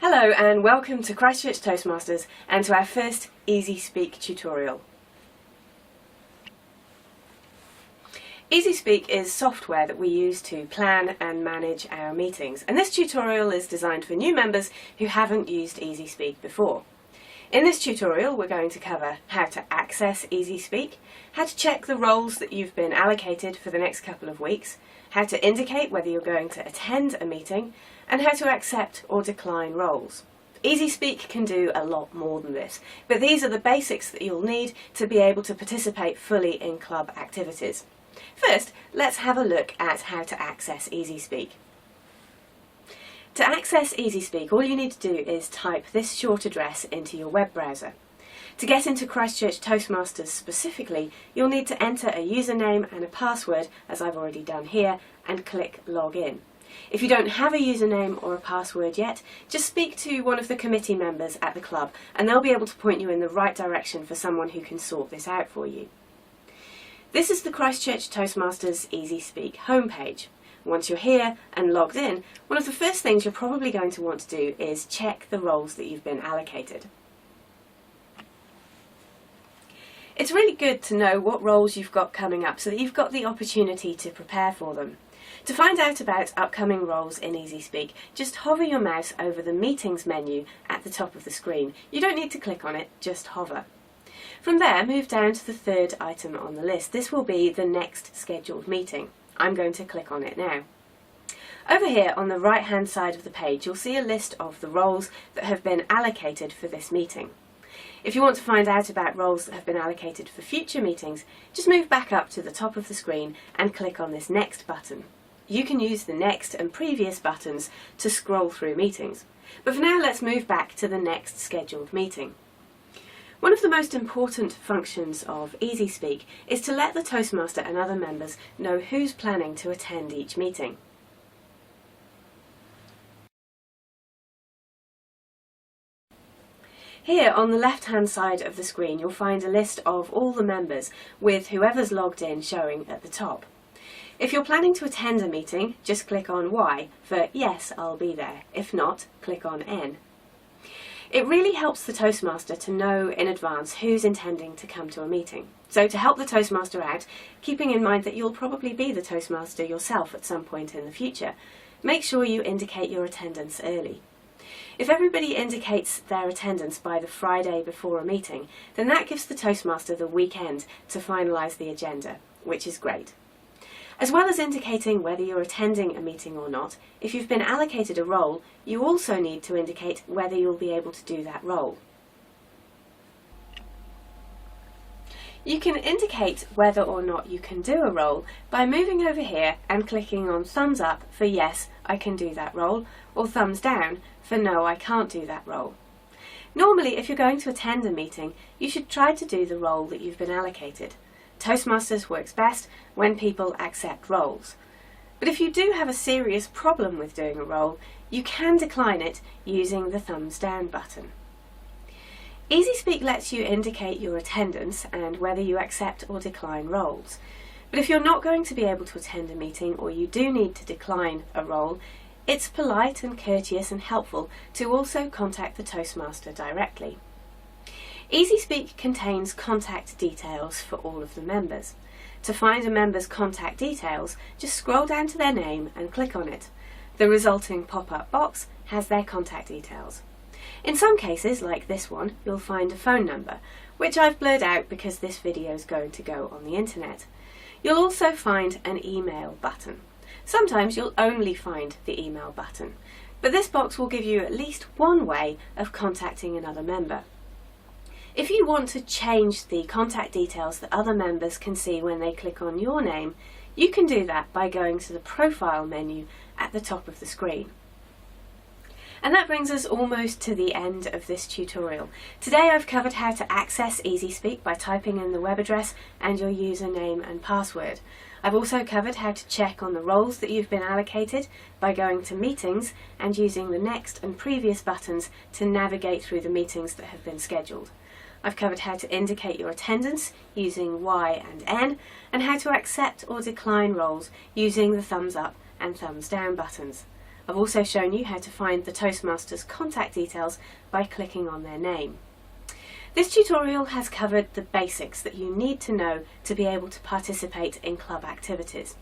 Hello and welcome to Christchurch Toastmasters and to our first easy-speak tutorial. easy-speak is software that we use to plan and manage our meetings, and this tutorial is designed for new members who haven't used easy-speak before. In this tutorial we're going to cover how to access easy-speak, how to check the roles that you've been allocated for the next couple of weeks, how to indicate whether you're going to attend a meeting, and how to accept or decline roles. easy-speak can do a lot more than this, but these are the basics that you'll need to be able to participate fully in club activities. First, let's have a look at how to access easy-speak. To access easy-speak, all you need to do is type this short address into your web browser. To get into Christchurch Toastmasters specifically, you'll need to enter a username and a password, as I've already done here, and click Log In. If you don't have a username or a password yet, just speak to one of the committee members at the club and they'll be able to point you in the right direction for someone who can sort this out for you. This is the Christchurch Toastmasters easy-speak homepage. Once you're here and logged in, one of the first things you're probably going to want to do is check the roles that you've been allocated. It's really good to know what roles you've got coming up so that you've got the opportunity to prepare for them. To find out about upcoming roles in easy-speak, just hover your mouse over the Meetings menu at the top of the screen. You don't need to click on it, just hover. From there, move down to the third item on the list. This will be the next scheduled meeting. I'm going to click on it now. Over here on the right hand side of the page, you'll see a list of the roles that have been allocated for this meeting. If you want to find out about roles that have been allocated for future meetings, just move back up to the top of the screen and click on this Next button. You can use the Next and Previous buttons to scroll through meetings. But for now, let's move back to the next scheduled meeting. One of the most important functions of easy-speak is to let the Toastmaster and other members know who's planning to attend each meeting. Here on the left-hand side of the screen you'll find a list of all the members with whoever's logged in showing at the top. If you're planning to attend a meeting, just click on Y for Yes, I'll be there. If not, click on N. It really helps the Toastmaster to know in advance who's intending to come to a meeting. So to help the Toastmaster out, keeping in mind that you'll probably be the Toastmaster yourself at some point in the future, make sure you indicate your attendance early. If everybody indicates their attendance by the Friday before a meeting, then that gives the Toastmaster the weekend to finalise the agenda, which is great. As well as indicating whether you're attending a meeting or not, if you've been allocated a role, you also need to indicate whether you'll be able to do that role. You can indicate whether or not you can do a role by moving over here and clicking on thumbs up for yes, I can do that role, or thumbs down for no, I can't do that role. Normally, if you're going to attend a meeting, you should try to do the role that you've been allocated. Toastmasters works best when people accept roles. But if you do have a serious problem with doing a role, you can decline it using the thumbs down button. easy-speak lets you indicate your attendance and whether you accept or decline roles. But if you're not going to be able to attend a meeting or you do need to decline a role, it's polite and courteous and helpful to also contact the Toastmaster directly. easy-speak contains contact details for all of the members. To find a member's contact details, just scroll down to their name and click on it. The resulting pop-up box has their contact details. In some cases, like this one, you'll find a phone number, which I've blurred out because this video is going to go on the internet. You'll also find an email button. Sometimes you'll only find the email button, but this box will give you at least one way of contacting another member. If you want to change the contact details that other members can see when they click on your name, you can do that by going to the Profile menu at the top of the screen. And that brings us almost to the end of this tutorial. Today I've covered how to access easy-speak by typing in the web address and your username and password. I've also covered how to check on the roles that you've been allocated by going to Meetings and using the Next and Previous buttons to navigate through the meetings that have been scheduled. I've covered how to indicate your attendance using Y and N, and how to accept or decline roles using the thumbs up and thumbs down buttons. I've also shown you how to find the Toastmasters contact details by clicking on their name. This tutorial has covered the basics that you need to know to be able to participate in club activities.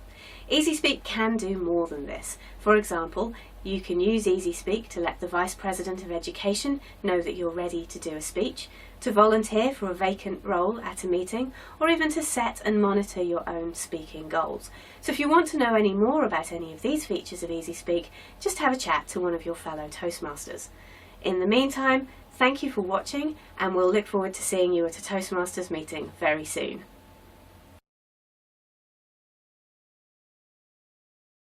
easy-speak can do more than this. For example, you can use easy-speak to let the Vice President of Education know that you're ready to do a speech, to volunteer for a vacant role at a meeting, or even to set and monitor your own speaking goals. So if you want to know any more about any of these features of easy-speak, just have a chat to one of your fellow Toastmasters. In the meantime, thank you for watching, and we'll look forward to seeing you at a Toastmasters meeting very soon.